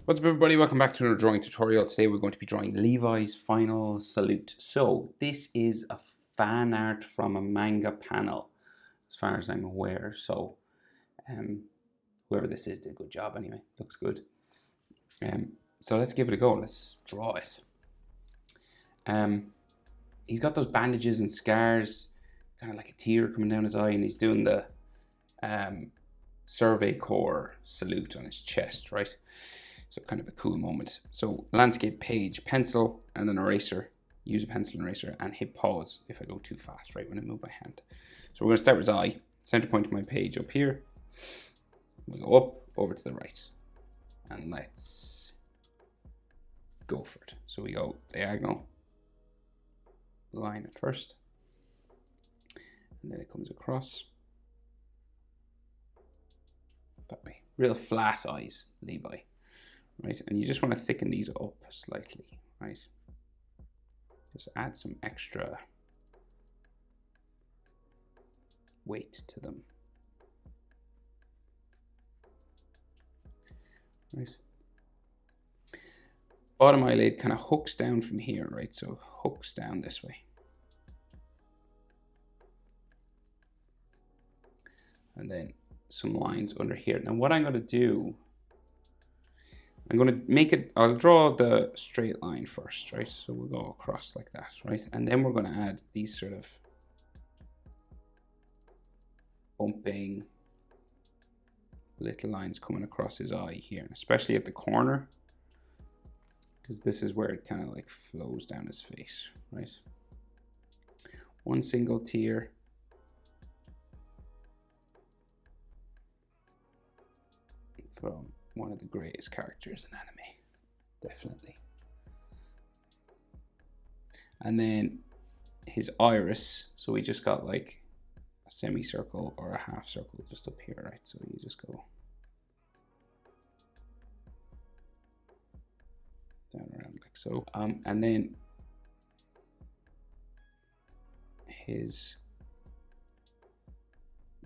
What's up, everybody? Welcome back to another drawing tutorial. Today we're going to be drawing Levi's final salute. So this is a fan art from a manga panel, as far as I'm aware. So whoever this is did a good job anyway. Looks good. So let's give it a go. Let's draw it. He's got those bandages and scars, kind of like a tear coming down his eye, and he's doing the Survey Corps salute on his chest, right? So kind of a cool moment. So landscape page, pencil and an eraser. Use a pencil and eraser and hit pause if I go too fast, right, when I move my hand. So we're going to start with his eye. Center point of my page up here. We go up, over to the right. And let's go for it. So we go diagonal line at first. And then it comes across. That way. Real flat eyes, Levi. Right, and you just want to thicken these up slightly, right? Just add some extra weight to them. Right. Bottom eyelid kind of hooks down from here, right? So hooks down this way. And then some lines under here. Now what I'm going to do, I'm going to make it, I'll draw the straight line first, right? So we'll go across like that, right? And then we're going to add these sort of bumping little lines coming across his eye here, especially at the corner, because this is where it kind of like flows down his face, right? One single tear. From one of the greatest characters in anime, definitely. And then his iris, so we just got like a semicircle or a half circle just up here, right? So you just go down around like so. And then his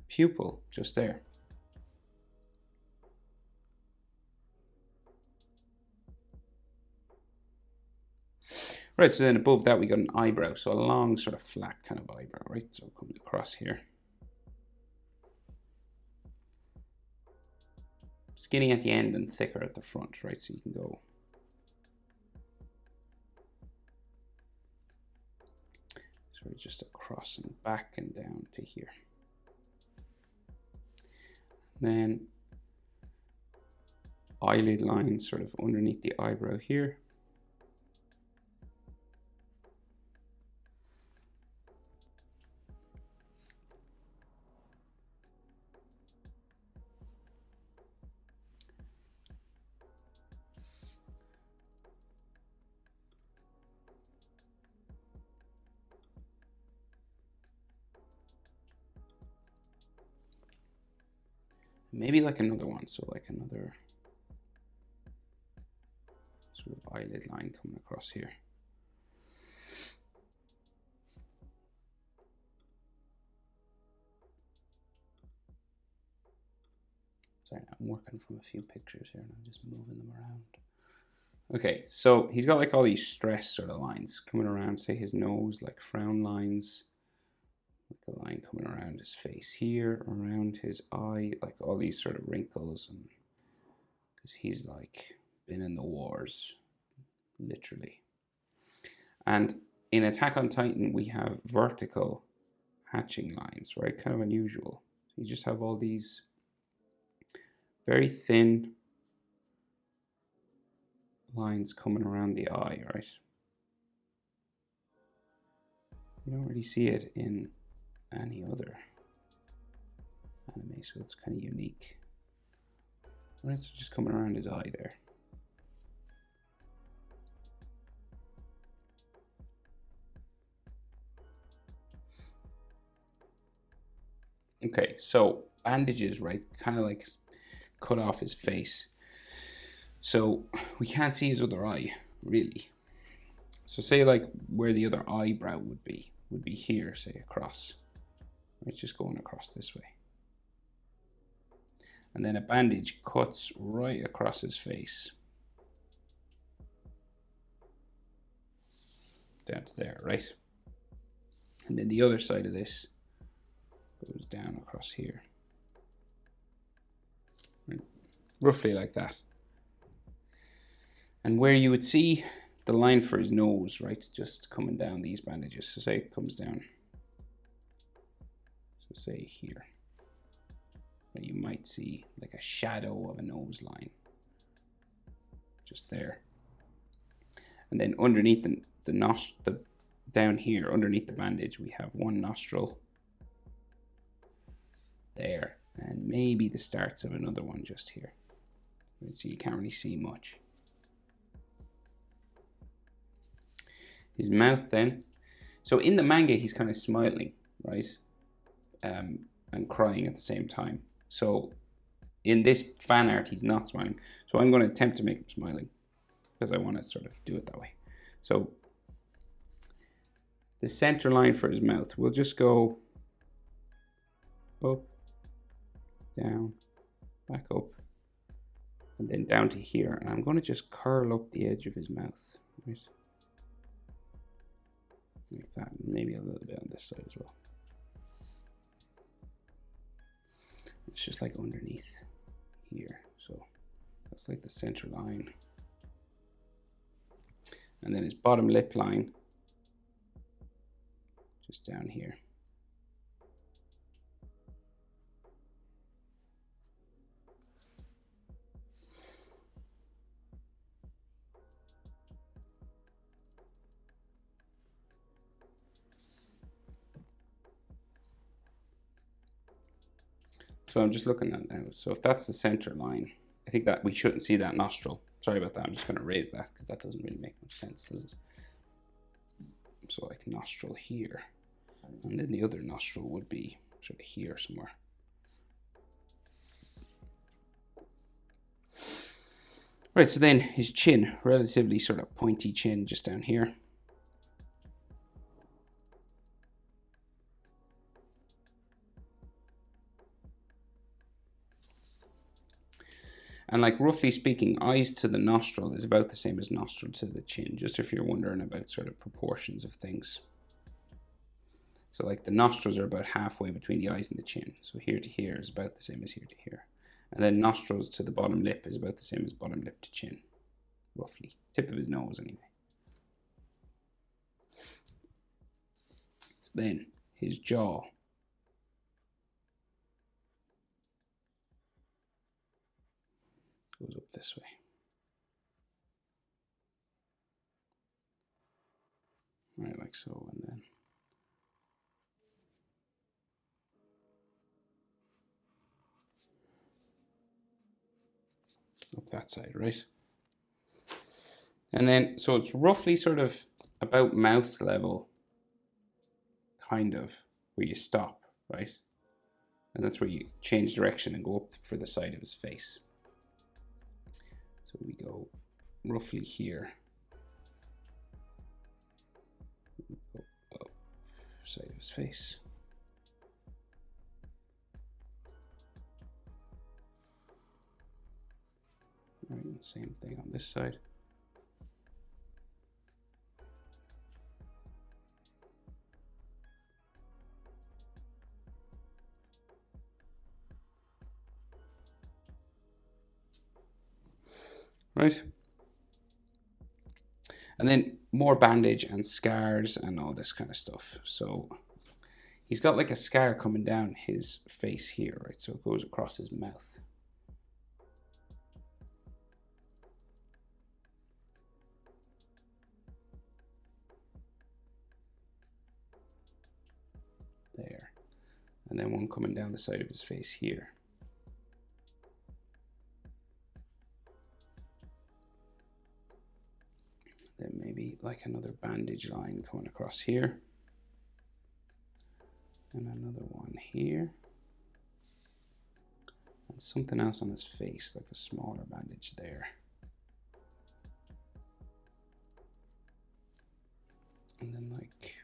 pupil just there. Right, so then above that we got an eyebrow, so a long sort of flat kind of eyebrow, right? So it comes across here. Skinny at the end and thicker at the front, right? So you can go sort of just across and back and down to here. Then eyelid line sort of underneath the eyebrow here. Maybe like another one, so like another sort of eyelid line coming across here. Sorry, I'm working from a few pictures here and I'm just moving them around. Okay, so he's got like all these stress sort of lines coming around, say his nose, like frown lines. Like a line coming around his face here, around his eye, like all these sort of wrinkles, and because he's like been in the wars, literally. And in Attack on Titan, we have vertical hatching lines, right? Kind of unusual. You just have all these very thin lines coming around the eye, right? You don't really see it in any other anime, so it's kind of unique. Right, so just coming around his eye there. Okay, so bandages, right, kind of like cut off his face. So we can't see his other eye, really. So say like where the other eyebrow would be here, say across. Right, just going across this way. And then a bandage cuts right across his face. down to there, right? And then the other side of this goes down across here. Right? Roughly like that. And where you would see the line for his nose, right, just coming down these bandages. So say it comes down, so say here, where you might see like a shadow of a nose line, just there. And then underneath the down here, underneath the bandage, we have one nostril there, and maybe the starts of another one just here. So you can't really see much. His mouth then. So in the manga, he's kind of smiling, right? And crying at the same time. So in this fan art, he's not smiling. So I'm going to attempt to make him smiling because I want to sort of do it that way. So the center line for his mouth, we'll just go up, down, back up, and then down to here. And I'm going to just curl up the edge of his mouth, right? Like that, and maybe a little bit on this side as well. It's just like underneath here. So that's like the center line. And then his bottom lip line, just down here. So I'm just looking at now. So if that's the center line, I think that we shouldn't see that nostril. Sorry about that. I'm just going to raise that because that doesn't really make much sense, does it? So like nostril here. And then the other nostril would be sort of here somewhere. Right, so then his chin, relatively sort of pointy chin just down here. And like roughly speaking, eyes to the nostril is about the same as nostril to the chin, just if you're wondering about sort of proportions of things. So like the nostrils are about halfway between the eyes and the chin. So here to here is about the same as here to here. And then nostrils to the bottom lip is about the same as bottom lip to chin, roughly. Tip of his nose anyway. So then his jaw. Goes up this way. Right, like so, and then up that side, right? And then, so it's roughly sort of about mouth level, kind of, where you stop, right? And that's where you change direction and go up for the side of his face. So we go roughly here. Go up side of his face. Right, and same thing on this side. Right. And then more bandage and scars and all this kind of stuff. So he's got like a scar coming down his face here, right? So it goes across his mouth. There. And then one coming down the side of his face here. Then maybe like another bandage line coming across here. And another one here. And something else on his face, like a smaller bandage there. And then like,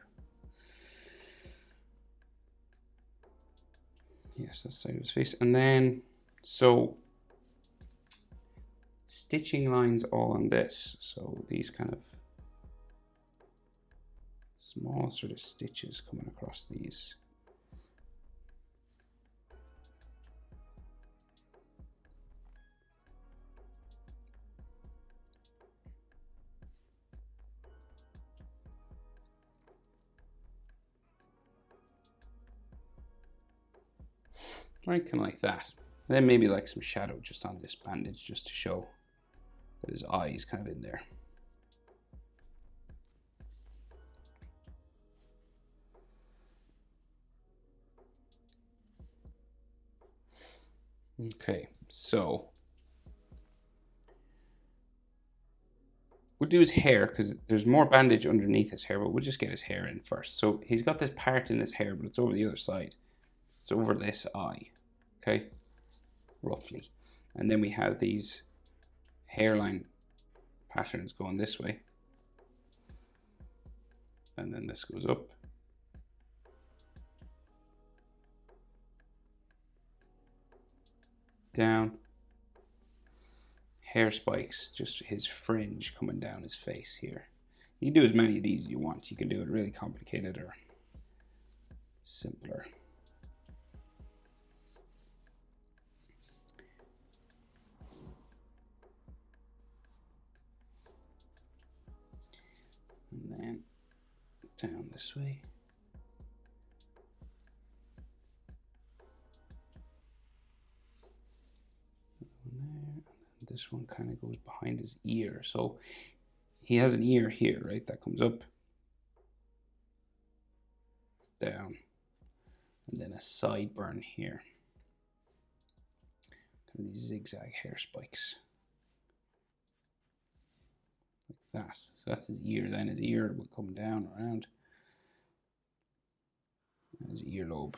yes, that's the side of his face. And then, so stitching lines all on this. So these kind of small sort of stitches coming across these. Right, kind of like that. And then maybe like some shadow just on this bandage just to show that his eye is kind of in there. Okay, so we'll do his hair because there's more bandage underneath his hair, but we'll just get his hair in first. So he's got this part in his hair, but it's over the other side. It's over this eye, okay, roughly. And then we have these hairline patterns going this way. And then this goes up. Down. Hair spikes, just his fringe coming down his face here. You can do as many of these as you want. You can do it really complicated or simpler. And then down this way. This one kind of goes behind his ear. So he has an ear here, right? That comes up, down, and then a sideburn here. Kind of these zigzag hair spikes. Like that. So that's his ear. Then his ear will come down around. And his earlobe.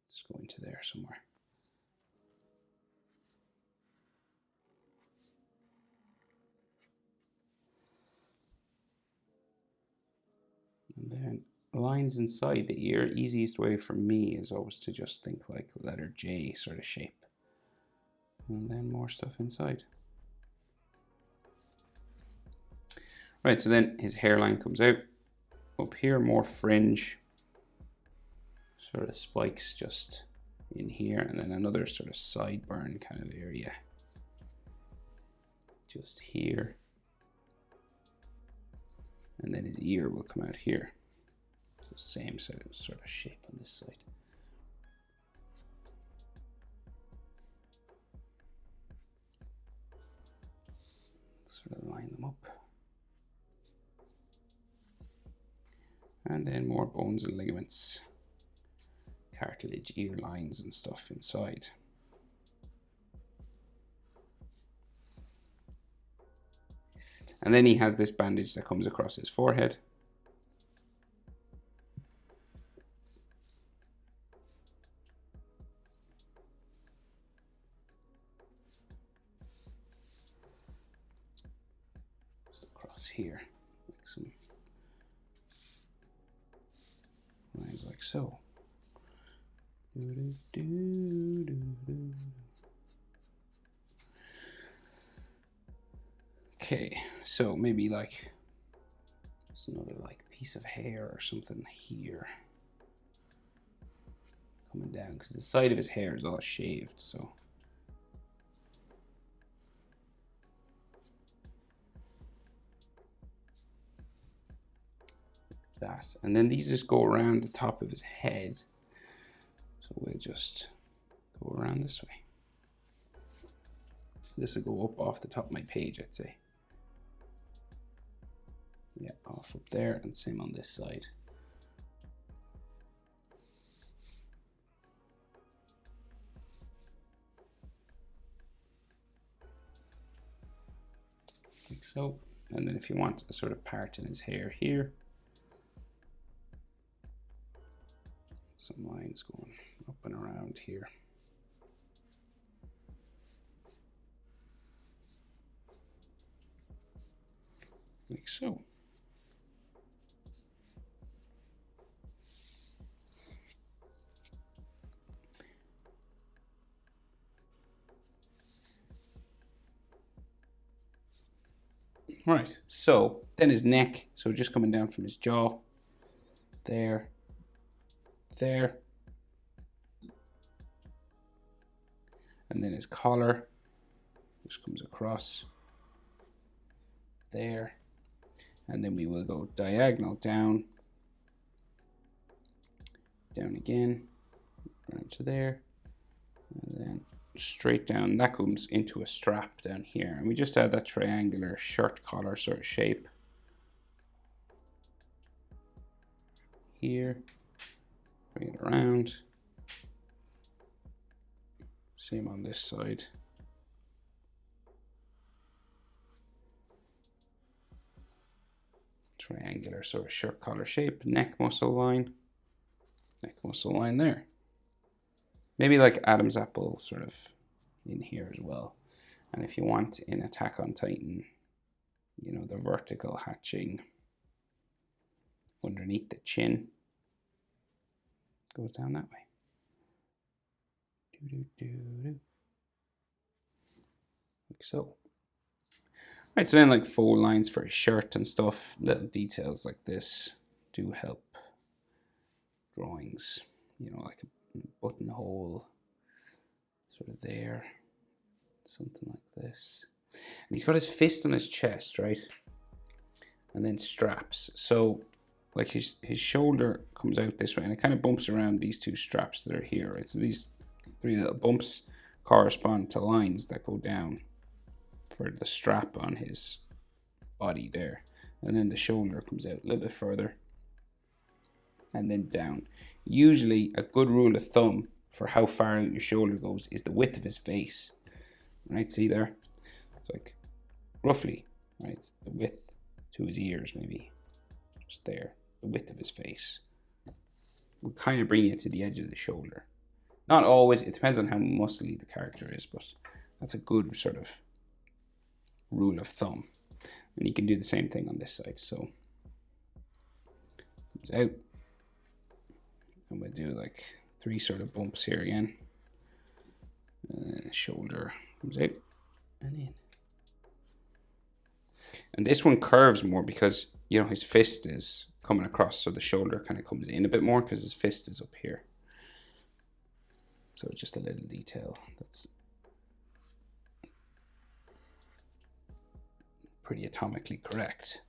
Let's go into there somewhere. And then lines inside the ear, easiest way for me is always to just think like letter J sort of shape. And then more stuff inside. Right, so then his hairline comes out. Up here, more fringe. Sort of spikes just in here. And then another sort of sideburn kind of area. Just here. And then his ear will come out here. So same sort of shape on this side. Sort of line them up. And then more bones and ligaments. Cartilage, ear lines and stuff inside. And then he has this bandage that comes across his forehead. Just across here, like some lines like so. Okay, so maybe like just another like piece of hair or something here coming down because the side of his hair is all shaved, so that. And then these just go around the top of his head, so we'll just go around this way. This will go up off the top of my page, I'd say. Yeah, off up there, and same on this side. Like so. And then if you want a sort of part in his hair here, some lines going up and around here. Like so. Right, so Then his neck, so just coming down from his jaw. There. There. And then his collar just comes across there. And then we will go diagonal down. Down again. Right to there. And then straight down. That comes into a strap down here. And we just add that triangular shirt collar sort of shape. Here. Bring it around. Same on this side. Triangular sort of shirt collar shape. Neck muscle line. Neck muscle line there. Maybe like Adam's apple sort of in here as well. And if you want in Attack on Titan, you know, the vertical hatching underneath the chin goes down that way. Like so. Right, so then like fold lines for his shirt and stuff, little details like this do help drawings, you know, like a buttonhole sort of there, something like this. And he's got his fist on his chest, right? And then straps. So like his shoulder comes out this way and it kind of bumps around these two straps that are here, right? So these three little bumps correspond to lines that go down for the strap on his body there. And then the shoulder comes out a little bit further and then down. Usually a good rule of thumb for how far out your shoulder goes is the width of his face. Right, see there? It's like roughly, right, the width to his ears maybe. Just there, the width of his face. Will kind of bring you to the edge of the shoulder. Not always, it depends on how muscly the character is, but that's a good sort of rule of thumb. And you can do the same thing on this side. So comes out. And we'll do like 3 sort of bumps here again. Shoulder comes out and in. And this one curves more because, you know, his fist is coming across, so the shoulder kind of comes in a bit more because his fist is up here. So just a little detail that's pretty atomically correct.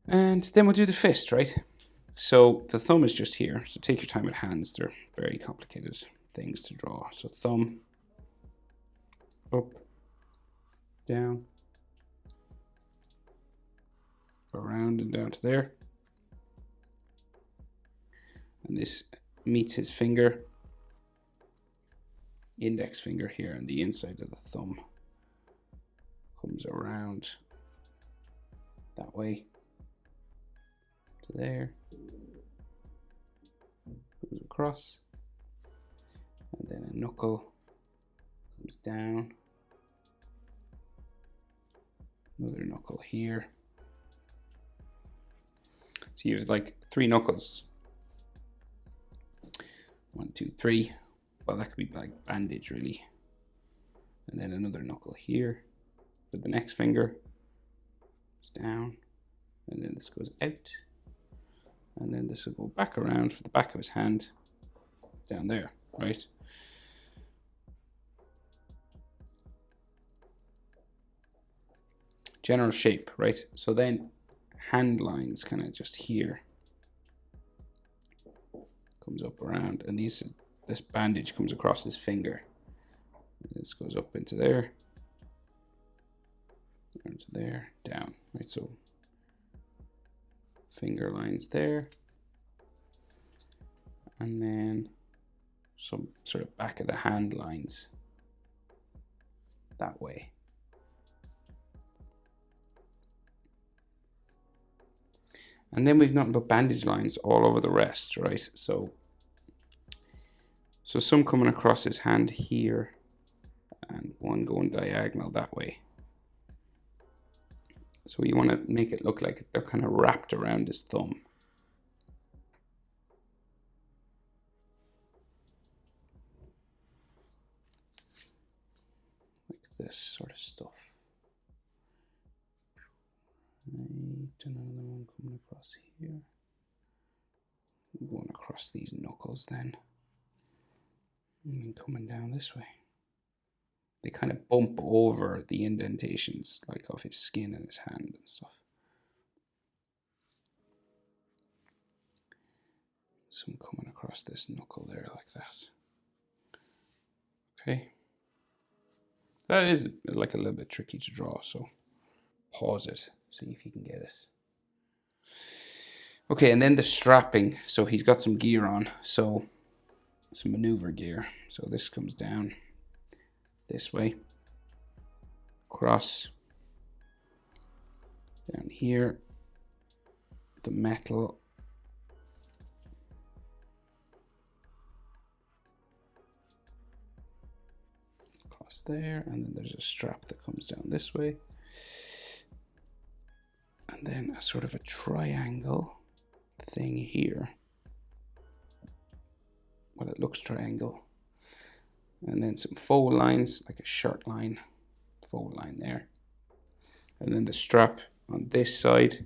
And then we'll do the fist, right? So the thumb is just here. So take your time with hands. They're very complicated things to draw. So thumb, up, down, around and down to there. And this meets his finger, index finger here on the inside of the thumb. Comes around that way to there. Goes across. And then a knuckle comes down. Another knuckle here. So you have like 3 knuckles. 1, 2, 3. Well, that could be like bandage really. And then another knuckle here for the next finger. It's down. And then this goes out. And then this will go back around for the back of his hand. Down there, right? General shape, right? So then hand lines kind of just here. Comes up around, and this bandage comes across his finger. This goes up into there, into there, down, right? So finger lines there, and then some sort of back of the hand lines that way. And then we've nothing but bandage lines all over the rest, right? So some coming across his hand here and one going diagonal that way. So you want to make it look like they're kind of wrapped around his thumb. Like this sort of stuff. Right, another one coming across here. Going across these knuckles then. And coming down this way. They kind of bump over the indentations, like of his skin and his hand and stuff. Some coming across this knuckle there like that. Okay. That is like a little bit tricky to draw, so pause it, see if you can get it. Okay, and then the strapping. So he's got some gear on, so some maneuver gear. So this comes down this way, across, down here, the metal. Across there, and then there's a strap that comes down this way. And then a sort of a triangle thing here. Well, it looks triangle. And then some fold lines, like a shirt line, fold line there. And then the strap on this side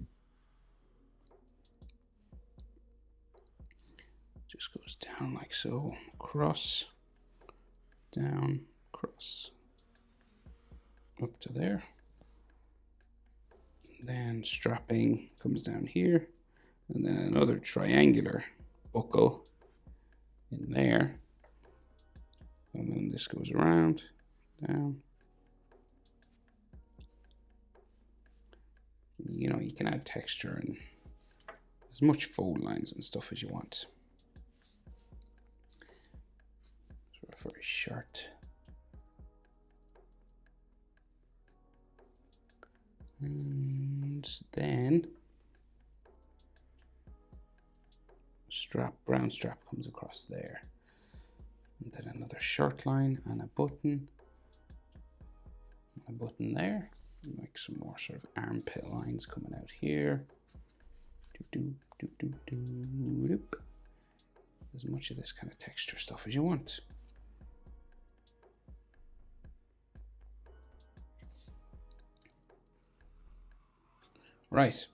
just goes down like so, across, down, across, up to there. Then strapping comes down here, and then another triangular buckle in there, and then this goes around, down. You know, you can add texture and as much fold lines and stuff as you want. Sort of for a shirt. And then strap, brown strap comes across there. And then another shirt line and a button. A button there. Like some more sort of armpit lines coming out here. As much of this kind of texture stuff as you want. Right,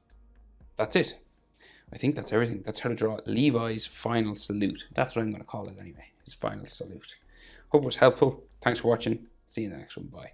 that's it. I think that's everything. That's how to draw Levi's final salute. That's what I'm going to call it anyway, his final salute. Hope it was helpful. Thanks for watching. See you in the next one. Bye.